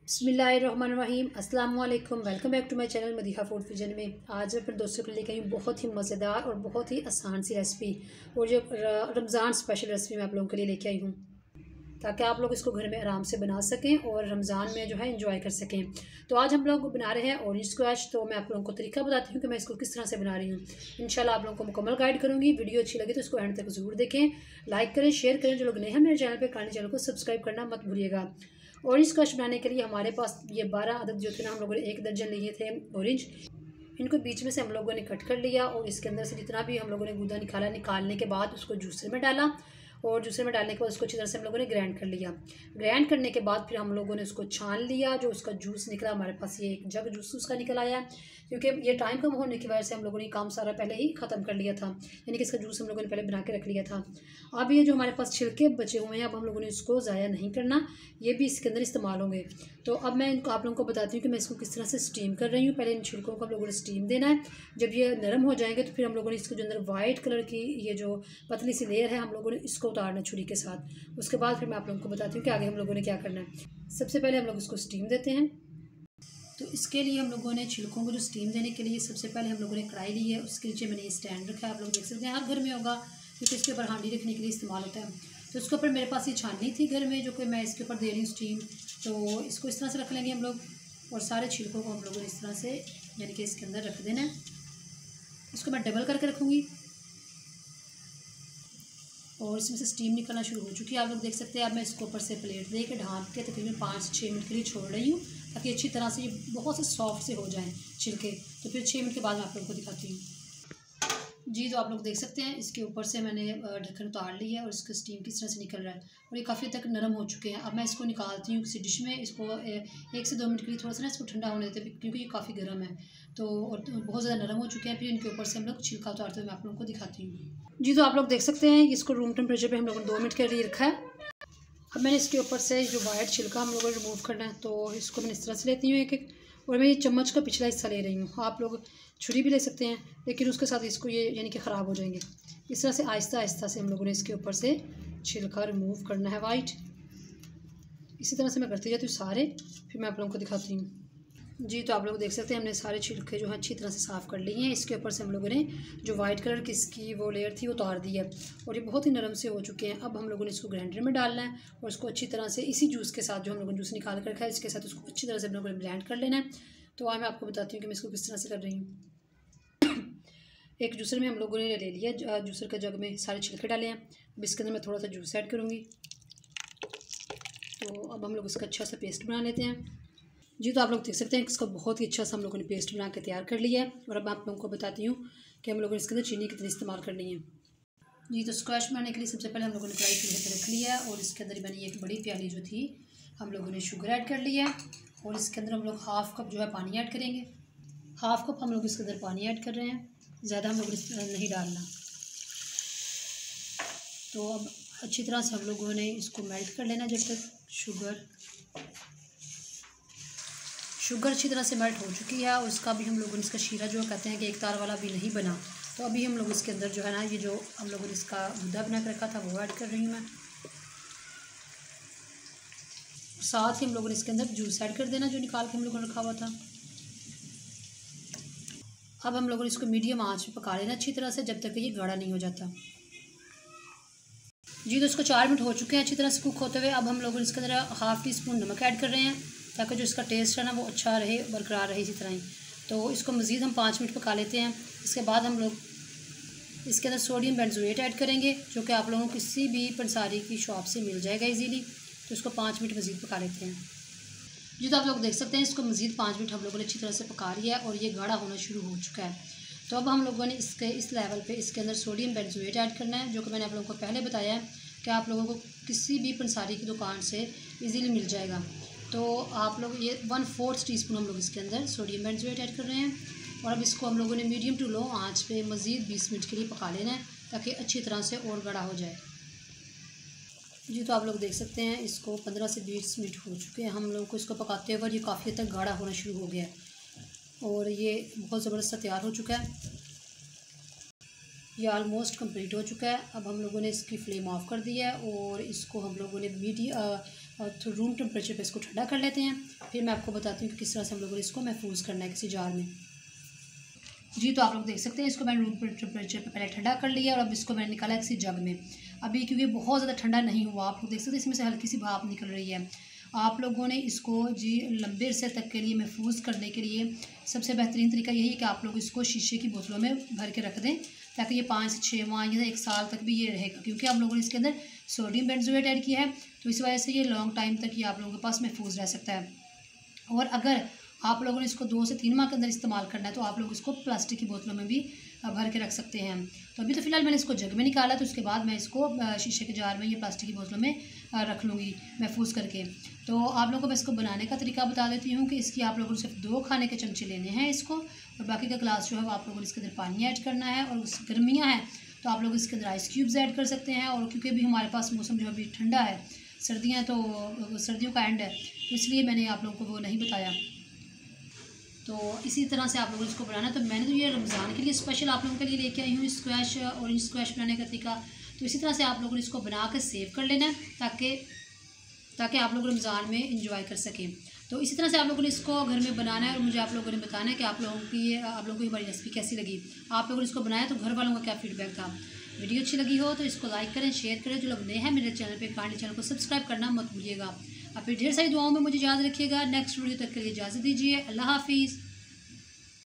बिस्मिल्लाहिर्रहमानिर्रहीम अस्सलाम वालेकुम। Welcome back to my channel Madiha food fusion में। आज मैं अपने दोस्तों के लिए लेके आई हूँ बहुत ही मज़ेदार और बहुत ही आसान सी रेसिपी, और जो रमज़ान स्पेशल रेसिपी मैं आप लोगों के लिए लेके आई हूँ, ताकि आप लोग इसको घर में आराम से बना सकें और रमज़ान में जो है इंजॉय कर सकें। तो आज हम लोग बना रहे हैं ऑरेंज स्क्वैश। तो मैं आप लोगों को तरीका बताती हूँ कि मैं इसको किस तरह से बना रही हूँ। इंशाल्लाह आप लोगों को मुकम्मल गाइड करूँगी। वीडियो अच्छी लगे तो इसको एंड तक ज़रूर देखें, लाइक करें, शेयर करें। जो लोग नए हैं मेरे चैनल पर, काइंडली चैनल को सब्सक्राइब करना मत भूलिएगा। ऑरेंज स्क्वैश बनाने के लिए हमारे पास ये 12 अदद जो थे ना, हम लोगों ने 1 दर्जन लिए थे ऑरेंज। इनको बीच में से हम लोगों ने कट कर लिया और इसके अंदर से जितना भी हम लोगों ने गूदा निकाला, निकालने के बाद उसको जूसर में डाला, और जूसर में डालने के बाद उसको अच्छी तरह से हम लोगों ने ग्राइंड कर लिया। ग्राइंड करने के बाद फिर हम लोगों ने उसको छान लिया। जो उसका जूस निकला, हमारे पास ये एक जग जूस उसका निकल आया है, क्योंकि ये टाइम कम होने की वजह से हम लोगों ने काम सारा पहले ही ख़त्म कर लिया था, यानी कि इसका जूस हम लोगों ने पहले बना के रख लिया था। अब ये जो हमारे पास छिलके बचे हुए हैं, अब हम लोगों ने इसको ज़ाया नहीं करना, ये भी इसके अंदर इस्तेमाल होंगे। तो अब मैं इनको आप लोगों को बताती हूँ कि मैं इसको किस तरह से स्टीम कर रही हूँ। पहले इन छिलकों को हम लोगों ने स्टीम देना है। जब ये नरम हो जाएंगे तो फिर हम लोगों ने इसको जो अंदर वाइट कलर की ये जो पतली सी लेयर है, हम लोगों ने इसको उतारना छुरी के साथ। उसके बाद फिर मैं आप लोगों को बताती हूँ कि आगे हम लोगों ने क्या करना है। सबसे पहले हम लोग इसको स्टीम देते हैं। तो इसके लिए हम लोगों ने छिलकों को जो स्टीम देने के लिए सबसे पहले हम लोगों ने कढ़ाई ली है। उसके नीचे मैंने ये स्टैंड रखा है, आप लोग देख सकते हैं, हर घर में होगा क्योंकि इसके ऊपर हांडी रखने के लिए इस्तेमाल होता है। तो इसके ऊपर मेरे पास ये छाननी थी घर में, जो कि मैं इसके ऊपर दे रही हूँ स्टीम। तो इसको इस तरह से रख लेंगे हम लोग, और सारे छिलकों को हम लोगों ने इस तरह से यानी कि इसके अंदर रख देना है। इसको मैं डबल करके रखूँगी और इसमें से स्टीम निकलना शुरू हो चुकी है, आप लोग देख सकते हैं। अब मैं इसको ऊपर से प्लेट दे के ढाँप के तकरीबन 5 से 6 मिनट के लिए छोड़ रही हूँ, ताकि अच्छी तरह से ये बहुत से सॉफ्ट से हो जाएं छिलके। तो फिर 6 मिनट के बाद मैं आप लोगों को दिखाती हूँ। जी, तो आप लोग देख सकते हैं, इसके ऊपर से मैंने ढक्कन उतार लिया है और इसका स्टीम किस तरह से निकल रहा है, और ये काफ़ी तक नरम हो चुके हैं। अब मैं इसको निकालती हूँ किसी डिश में। इसको 1 से 2 मिनट के लिए थोड़ा सा ना इसको ठंडा होने देते हैं, क्योंकि ये काफ़ी गर्म है। तो और बहुत ज़्यादा नरम हो चुके हैं। फिर इनके ऊपर से हम लोग छिलका उतारते हुए मैं आप लोगों को दिखाती हूँ। जी, तो आप लोग देख सकते हैं, इसको रूम टेम्परेचर पर हम लोगों ने 2 मिनट के लिए रखा है। अब मैंने इसके ऊपर से जो वाइट छिलका हम लोगों को रिमूव करना है, तो इसको मैं इस तरह से लेती हूँ एक एक, और मैं ये चम्मच का पिछला हिस्सा ले रही हूँ। आप लोग छुरी भी ले सकते हैं, लेकिन उसके साथ इसको ये यानी कि ख़राब हो जाएंगे। इस तरह से आहिस्ता आहिस्ता से हम लोगों ने इसके ऊपर से छिलका रिमूव करना है वाइट। इसी तरह से मैं करती जाती हूँ सारे, फिर मैं आप लोगों को दिखाती हूँ। जी, तो आप लोग देख सकते हैं, हमने सारे छिलके जो हैं अच्छी तरह से साफ़ कर लिए हैं। इसके ऊपर से हम लोगों ने जो वाइट कलर की इसकी वो लेयर थी उतार दी है, और ये बहुत ही नरम से हो चुके हैं। अब हम लोगों ने इसको ग्राइंडर में डालना है और इसको अच्छी तरह से इसी जूस के साथ, जो हम लोगों ने जूस निकाल कर रखा है, इसके साथ उसको अच्छी तरह से हम लोगों ने ब्लेंड कर लेना है। तो आज मैं आपको बताती हूँ कि मैं इसको किस तरह से कर रही हूँ। एक जूसर में हम लोगों ने ले लिया, जूसर के जग में सारे छिलके डाले हैं। अब इसके अंदर मैं थोड़ा सा जूस ऐड करूँगी। तो अब हम लोग इसका अच्छा सा पेस्ट बना लेते हैं। जी, तो आप लोग देख सकते हैं, इसका बहुत ही अच्छा सा हम लोगों ने पेस्ट बना के तैयार कर लिया है। और अब आप लोगों को बताती हूँ कि हम लोगों ने इसके अंदर चीनी कितनी इस्तेमाल करनी है। जी, तो स्क्वैश बनाने के लिए सबसे पहले हम लोगों ने कढ़ाई चूल्हे पर रख लिया है, और इसके अंदर मैंने एक बड़ी प्याली जो थी हम लोगों ने शुगर ऐड कर लिया है, और इसके अंदर हम लोग 1/2 कप जो है पानी ऐड करेंगे। 1/2 कप हम लोग इसके अंदर पानी ऐड कर रहे हैं, ज़्यादा हम लोग नहीं डालना। तो अब अच्छी तरह से हम लोगों ने इसको मेल्ट कर लेना, जब तक शुगर अच्छी तरह से मेल्ट हो चुकी है। और उसका भी हम लोगों ने इसका शीरा जो कहते हैं कि एक तार वाला भी नहीं बना। तो अभी हम लोग इसके अंदर जो है ना, ये जो हम लोगों ने इसका गुद्दा बना कर रखा था वो ऐड कर रही हूँ मैं। साथ ही हम लोगों ने इसके अंदर जूस ऐड कर देना, जो निकाल के हम लोगों ने रखा हुआ था। अब हम लोगों ने इसको मीडियम आंच पे पका लेना अच्छी तरह से, जब तक ये गाढ़ा नहीं हो जाता। जी, तो इसको 4 मिनट हो चुके हैं अच्छी तरह से कुक होते हुए। अब हम लोगों ने इसके अंदर 1/2 टीस्पून नमक ऐड कर रहे हैं, ताकि जो इसका टेस्ट है ना वो अच्छा रहे, बरकरार रहे इसी तरह ही। तो इसको मज़ीद हम 5 मिनट पका लेते हैं। इसके बाद हम लोग इसके अंदर सोडियम बेंजोएट ऐड करेंगे, जो कि आप लोगों को किसी भी पंसारी की शॉप से मिल जाएगा इजीली। तो इसको 5 मिनट मज़ीद पका लेते हैं। जी, तो आप लोग देख सकते हैं, इसको मज़ीद 5 मिनट हम लोगों ने अच्छी तरह से पका लिया है, और ये गाढ़ा होना शुरू हो चुका है। तो अब हम लोगों ने इस लेवल पे इसके अंदर सोडियम बेंजोएट ऐड करना है, जो कि मैंने आप लोगों को पहले बताया है कि आप लोगों को किसी भी पंसारी की दुकान से इजीली मिल जाएगा। तो आप लोग ये 1/4 टीस्पून हम लोग इसके अंदर सोडियम बेंजोएट ऐड कर रहे हैं, और अब इसको हम लोगों ने मीडियम टू लो आंच पे मज़ीद 20 मिनट के लिए पका लेना है, ताकि अच्छी तरह से और गाढ़ा हो जाए। जी, तो आप लोग देख सकते हैं, इसको 15 से 20 मिनट हो चुके हैं हम लोगों को इसको पकाते हुए, और ये काफ़ी हद तक गाढ़ा होना शुरू हो गया है, और ये बहुत ज़बरदस्त तैयार हो चुका है। ये ऑलमोस्ट कंप्लीट हो चुका है। अब हम लोगों ने इसकी फ्लेम ऑफ कर दी है, और इसको हम लोगों ने और तो रूम टेम्परेचर पे इसको ठंडा कर लेते हैं। फिर मैं आपको बताती हूँ कि किस तरह से हम लोगों ने इसको महफूज करना है किसी जार में। जी तो आप लोग देख सकते हैं, इसको मैंने रूम टेम्परेचर पे पहले ठंडा कर लिया और अब इसको मैंने निकाला किसी जग में। अभी क्योंकि बहुत ज़्यादा ठंडा नहीं हुआ, आप लोग देख सकते हैं इसमें से हल्की सी भाप निकल रही है। आप लोगों ने इसको जी लंबे अरसे तक के लिए महफूज करने के लिए सबसे बेहतरीन तरीका यही है कि आप लोग इसको शीशे की बोतलों में भर के रख दें, ताकि ये 5 से 6 माह या 1 साल तक भी ये रहेगा, क्योंकि आप लोगों ने इसके अंदर सोडियम बेंजोएट ऐड किया है। तो इस वजह से ये लॉन्ग टाइम तक ये आप लोगों के पास महफूज रह सकता है। और अगर आप लोगों ने इसको 2 से 3 माह के अंदर इस्तेमाल करना है तो आप लोग इसको प्लास्टिक की बोतलों में भी भर के रख सकते हैं। तो अभी तो फ़िलहाल मैंने इसको जग में निकाला, तो उसके बाद मैं इसको शीशे के जार में या प्लास्टिक की बोतलों में रख लूँगी महफूज करके। तो आप लोगों को मैं इसको बनाने का तरीका बता देती हूँ कि इसकी आप लोगों को सिर्फ 2 खाने के चमचे लेने हैं इसको, और बाकी का ग्लास जो है वो आप लोगों ने इसके अंदर पानी ऐड करना है। और गर्मियाँ हैं तो आप लोग इसके अंदर आइस क्यूब्स ऐड कर सकते हैं। और क्योंकि अभी हमारे पास मौसम जो अभी ठंडा है, सर्दियाँ तो सर्दियों का एंड है, तो इसलिए मैंने आप लोगों को वो नहीं बताया। तो इसी तरह से आप लोगों को इसको बनाना है। तो मैंने तो ये रमज़ान के लिए स्पेशल आप लोगों के लिए लेके आई हूँ स्क्वैश, ऑरेंज स्क्वैश बनाने का तरीका। तो इसी तरह से आप लोगों ने इसको बना के सेव कर लेना है, ताकि आप लोग रमज़ान में इंजॉय कर सकें। तो इसी तरह से आप लोगों ने इसको घर में बनाना है और मुझे आप लोगों ने बताना है कि आप लोगों को हमारी रेसिपी कैसी लगी। आप लोगों ने इसको बनाया तो घर वालों का क्या फीडबैक था। वीडियो अच्छी लगी हो तो इसको लाइक करें, शेयर करें। जो लोग नए हैं मेरे चैनल पे, काइंडली चैनल को सब्सक्राइब करना मत भूलिएगा। आप फिर ढेर सारी दुआओं में मुझे याद रखिएगा। नेक्स्ट वीडियो तक के लिए इजाज़त दीजिए। अल्लाह हाफिज़।